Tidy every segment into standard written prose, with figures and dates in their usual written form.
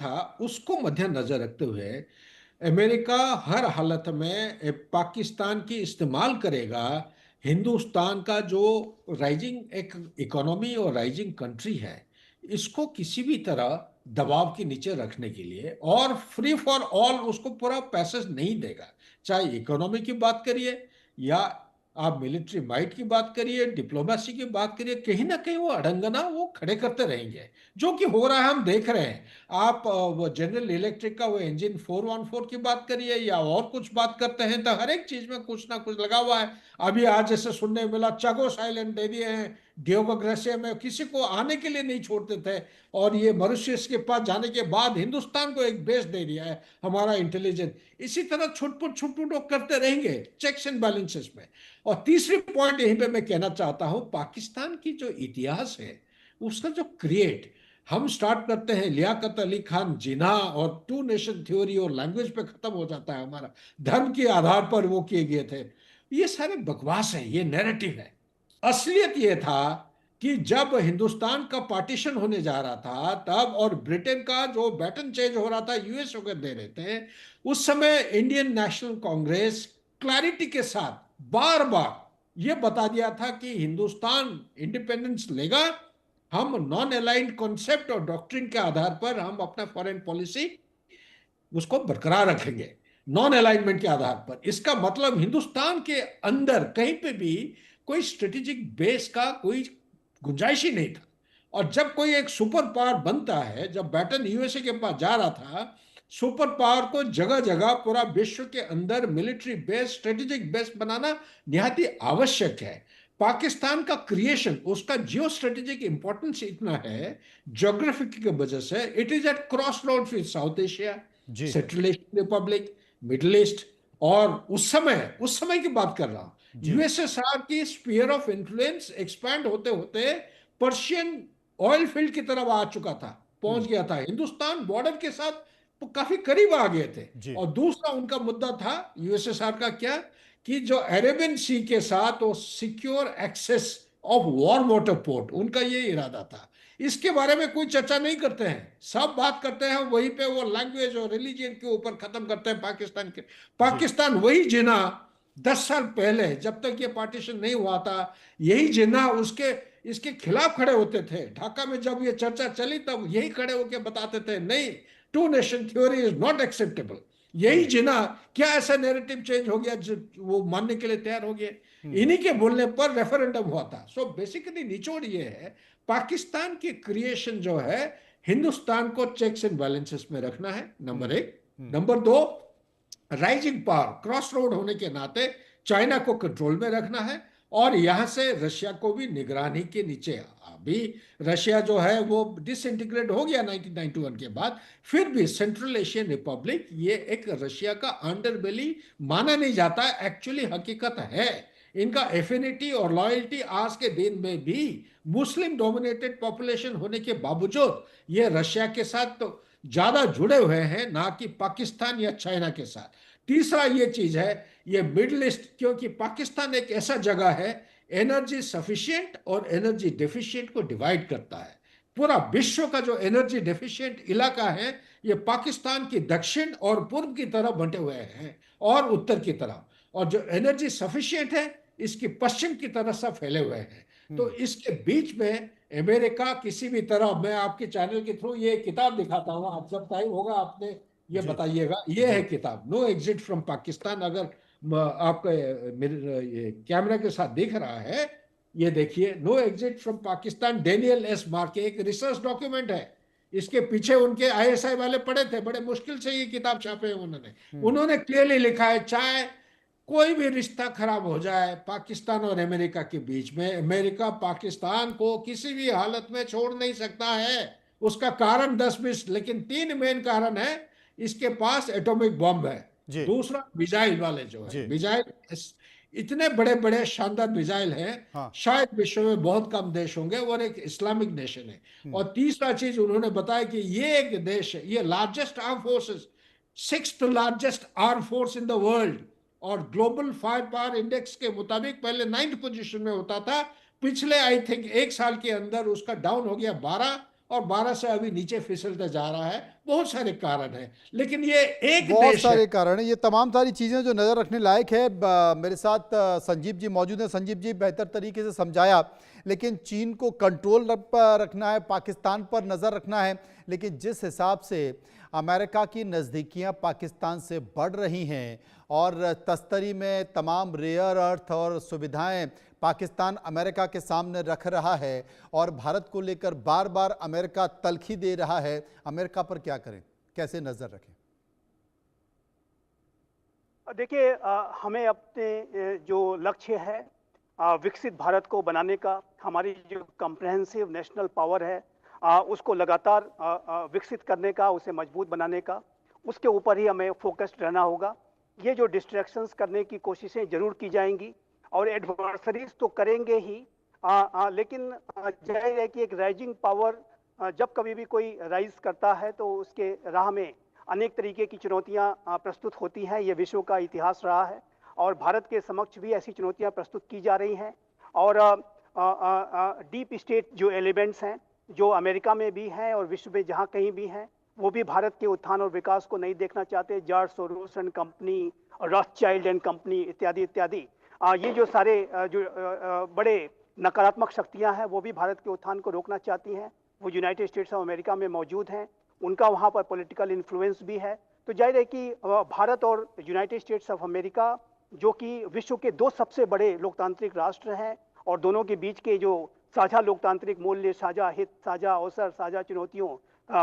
था उसको मद्देनजर रखते हुए अमेरिका हर हालत में पाकिस्तान की इस्तेमाल करेगा। हिंदुस्तान का जो राइजिंग एक इकोनॉमी और राइजिंग कंट्री है, इसको किसी भी तरह दबाव के नीचे रखने के लिए, और फ्री फॉर ऑल उसको पूरा पैसेज नहीं देगा। चाहे इकोनॉमी की बात करिए या आप मिलिट्री माइट की बात करिए, डिप्लोमेसी की बात करिए, कहीं ना कहीं वो अड़ंगना वो खड़े करते रहेंगे। जो कि हो रहा है, हम देख रहे हैं। आप वो जनरल इलेक्ट्रिक का वो इंजन 414 की बात करिए या और कुछ बात करते हैं, तो हर एक चीज में कुछ ना कुछ लगा हुआ है। अभी आज जैसे सुनने मिला, चगोस आइलैंड दे दिए हैं डियोगो ग्रेसिया में, किसी को आने के लिए नहीं छोड़ते थे, और ये मॉरिशस के पास जाने के बाद हिंदुस्तान को एक बेस दे दिया है हमारा इंटेलिजेंस। इसी तरह छुटपुट छुटपुट वो करते रहेंगे चेक्स एंड बैलेंसेस में। और तीसरी पॉइंट यहीं पे मैं कहना चाहता हूं, पाकिस्तान की जो इतिहास है उसका जो क्रिएट, हम स्टार्ट करते हैं लियाकत अली खान जिन्ना और टू नेशन थ्योरी और लैंग्वेज पे खत्म हो जाता है हमारा, धर्म के आधार पर वो किए गए थे। ये सारे बकवास है, ये नैरेटिव है। असलियत ये था कि जब हिंदुस्तान का पार्टीशन होने जा रहा था तब, और ब्रिटेन का जो बैटन चेंज हो रहा था, यूएस होकर दे रहे थे, उस समय इंडियन नेशनल कांग्रेस क्लैरिटी के साथ बार बार ये बता दिया था कि हिंदुस्तान इंडिपेंडेंस लेगा, हम नॉन अलाइंड कॉन्सेप्ट और डॉक्ट्रिन के आधार पर हम अपना फॉरेन पॉलिसी उसको बरकरार रखेंगे, नॉन अलाइनमेंट के आधार पर। इसका मतलब हिंदुस्तान के अंदर कहीं पे भी कोई स्ट्रेटेजिक बेस का कोई गुंजाइश ही नहीं था। और जब कोई एक सुपर पावर बनता है, जब बैटन यूएसए के पास जा रहा था, सुपर पावर को जगह जगह पूरा विश्व के अंदर मिलिट्री बेस, स्ट्रेटेजिक बेस बनाना निहायत ही आवश्यक है। पाकिस्तान का क्रिएशन, उसका जियो स्ट्रेटेजिक इंपॉर्टेंस इतना है ज्योग्राफी की वजह से, it is at cross road with South Asia, जी central Asian republic, middle east. और उस समय की बात कर रहा हूं, जी यूएसएसआर की स्पीयर ऑफ इन्फ्लुएंस एक्सपैंड होते होते पर्शियन ऑयल फील्ड की तरफ आ चुका था, पहुंच हम्म गया था, हिंदुस्तान बॉर्डर के साथ वो काफी करीब आ गए थे। जी और दूसरा उनका मुद्दा था यूएसएसआर का क्या, कि जो अरेबियन सी के साथ वो secure access of warm water port, उनका ये इरादा था। इसके बारे में कोई चर्चा नहीं करते हैं, सब बात करते हैं वहीं पे वो लैंग्वेज और रिलीजन के ऊपर खत्म करते हैं पाकिस्तान के। जी पाकिस्तान वही जिना 10 साल पहले, जब तक ये पार्टीशन नहीं हुआ था, यही जिना उसके इसके खिलाफ खड़े होते थे। ढाका में जब ये चर्चा चली तब यही खड़े होकर बताते थे, नहीं, two nation theory is not acceptable. यही हम्म जिना, क्या ऐसा नैरेटिव चेंज हो गया जो वो मानने के लिए तैयार हो गए? हम्म इन्हीं के बोलने पर रेफरेंडम हुआ था। सो बेसिकली निचोड़ ये है, पाकिस्तान की क्रिएशन जो है, हिंदुस्तान को चेक्स एंड बैलेंसेस में रखना है, नंबर हम्म एक। हम्म नंबर दो, राइजिंग पावर क्रॉस रोड होने के नाते चाइना को कंट्रोल में रखना है, और यहां से रशिया को भी निगरानी के नीचे। अभी रशिया जो है वो डिसइंटीग्रेट हो गया 1991 के बाद, फिर भी सेंट्रल एशियन रिपब्लिक ये एक रशिया का अंडरबेली माना नहीं जाता, एक्चुअली हकीकत है। इनका एफिनिटी और लॉयल्टी आज के दिन में भी मुस्लिम डोमिनेटेड पॉपुलेशन होने के बावजूद ये रशिया के साथ तो ज्यादा जुड़े हुए हैं, ना कि पाकिस्तान या चाइना के साथ। तीसरा ये चीज है, ये मिडल ईस्ट, क्योंकि पाकिस्तान एक ऐसा जगह है, एनर्जी सफिशिएंट और एनर्जी डेफिशिएंट को डिवाइड करता है। पूरा विश्व का जो एनर्जी डेफिशिएंट इलाका है, ये पाकिस्तान की दक्षिण और पूर्व की तरफ बंटे हुए हैं, और उत्तर की तरफ। और जो एनर्जी सफिशिएंट है, इसकी पश्चिम की तरफ सब फैले हुए हैं। तो हम्म इसके बीच में अमेरिका किसी भी तरह, मैं आपके चैनल के थ्रू ये किताब दिखाता हूँ, आप जब टाइम होगा आपने ये जी बताइएगा, ये है जी किताब नो एग्जिट फ्रॉम पाकिस्तान। अगर आपका मेरे ये कैमरा के साथ दिख रहा है, ये देखिए, no exit from Pakistan, Daniel S Markey, एक रिसर्च डॉक्यूमेंट है। इसके पीछे उनके आईएसआई वाले पढ़े थे, बड़े मुश्किल से ये किताब छापे हैं उन्होंने। हम्म उन्होंने क्लियरली लिखा है, चाहे कोई भी रिश्ता खराब हो जाए पाकिस्तान और अमेरिका के बीच में, अमेरिका पाकिस्तान को किसी भी हालत में छोड़ नहीं सकता है। उसका कारण 10-20, लेकिन तीन मेन कारण है। इसके पास एटॉमिक बॉम्ब है, जी दूसरा मिसाइल वाले जो है, जी मिसाइल इतने बड़े बड़े शानदार मिसाइल हैं, हाँ शायद विश्व में बहुत कम देश होंगे, और एक इस्लामिक नेशन है। हम्म और तीसरा चीज उन्होंने बताया कि ये एक देश है, ये largest arm forces, sixth largest arm force in the world, और ग्लोबल फायर पावर इंडेक्स के मुताबिक पहले 9th पोजीशन में होता था, पिछले आई थिंक एक साल के अंदर उसका डाउन हो गया 12, और 12 से अभी नीचे फिसलते जा रहा है, बहुत सारे कारण हैं, लेकिन ये एक बहुत देश है। सारे कारण हैं। ये तमाम सारी चीज़ें जो नज़र रखने लायक है। मेरे साथ संजीव जी मौजूद हैं। संजीव जी, बेहतर तरीके से समझाया, लेकिन चीन को कंट्रोल रखना है, पाकिस्तान पर नज़र रखना है, लेकिन जिस हिसाब से अमेरिका की नज़दीकियां पाकिस्तान से बढ़ रही हैं और तस्तरी में तमाम रेयर अर्थ और सुविधाएं पाकिस्तान अमेरिका के सामने रख रहा है और भारत को लेकर बार बार अमेरिका तलखी दे रहा है, अमेरिका पर क्या करें, कैसे नज़र रखें? देखिए, हमें अपने जो लक्ष्य है विकसित भारत को बनाने का, हमारी जो कम्प्रहेंसिव नेशनल पावर है उसको लगातार विकसित करने का, उसे मजबूत बनाने का, उसके ऊपर ही हमें फोकस्ड रहना होगा। ये जो डिस्ट्रैक्शंस करने की कोशिशें जरूर की जाएंगी और एडवर्सरीज तो करेंगे ही, लेकिन जाहिर है कि एक राइजिंग पावर जब कभी भी कोई राइज करता है तो उसके राह में अनेक तरीके की चुनौतियां प्रस्तुत होती हैं। ये विश्व का इतिहास रहा है और भारत के समक्ष भी ऐसी चुनौतियां प्रस्तुत की जा रही हैं। और डीप स्टेट जो एलिमेंट्स हैं, जो अमेरिका में भी हैं और विश्व में जहां कहीं भी हैं, वो भी भारत के उत्थान और विकास को नहीं देखना चाहते। George Soros and company, Rothschild and company इत्यादि इत्यादि, ये जो सारे बड़े नकारात्मक शक्तियां हैं, वो भी भारत के उत्थान को रोकना चाहती हैं। वो यूनाइटेड स्टेट्स ऑफ अमेरिका में मौजूद हैं, उनका वहां पर पॉलिटिकल इन्फ्लुएंस भी है। तो जाहिर है कि भारत और यूनाइटेड स्टेट्स ऑफ अमेरिका, जो कि विश्व के दो सबसे बड़े लोकतांत्रिक राष्ट्र हैं और दोनों के बीच के जो साझा लोकतांत्रिक मूल्य, साझा हित, साझा अवसर, साझा चुनौतियों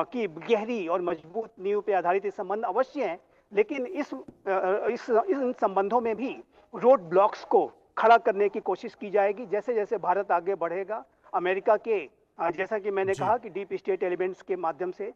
की गहरी और मजबूत नींव पे आधारित ये संबंध अवश्य हैं। लेकिन इन संबंधों में भी रोड ब्लॉक्स को खड़ा करने की कोशिश की जाएगी। जैसे जैसे भारत आगे बढ़ेगा, अमेरिका के जैसा कि मैंने जी। कहा कि डीप स्टेट एलिमेंट्स के माध्यम से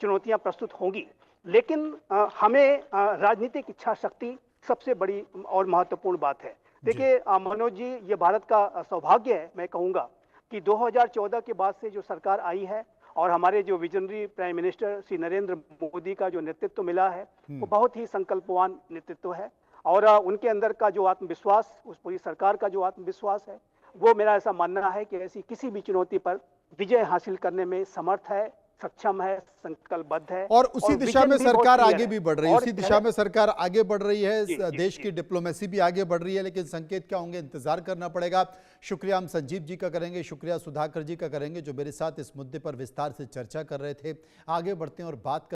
चुनौतियां प्रस्तुत होंगी, लेकिन हमें राजनीतिक इच्छा शक्ति सबसे बड़ी और महत्वपूर्ण बात है। जी। देखिए मनोज जी, ये भारत का सौभाग्य है, मैं कहूंगा कि 2014 के बाद से जो सरकार आई है और हमारे जो visionary prime minister Shri Narendra Modi का जो नेतृत्व मिला है, वो बहुत ही संकल्पवान नेतृत्व है। और उनके अंदर का जो आत्मविश्वास, उस पूरी सरकार का जो आत्मविश्वास है, वो मेरा ऐसा मानना है कि ऐसी किसी भी चुनौती पर विजय हासिल करने में समर्थ है, सक्षम है, संकल्पबद्ध है और उसी और दिशा विजन में भी बहुत सरकार क्लियर आगे है। भी बढ़ रही है, और उसी दिशा में सरकार आगे बढ़ रही है। जी जी देश जी। की डिप्लोमेसी भी आगे बढ़ रही है, लेकिन संकेत क्या होंगे इंतजार करना पड़ेगा। शुक्रिया हम संजीव जी का करेंगे, शुक्रिया सुधाकर जी का करेंगे, जो मेरे साथ इस मुद्दे पर विस्तार से चर्चा कर रहे थे। आगे बढ़ते हैं और बात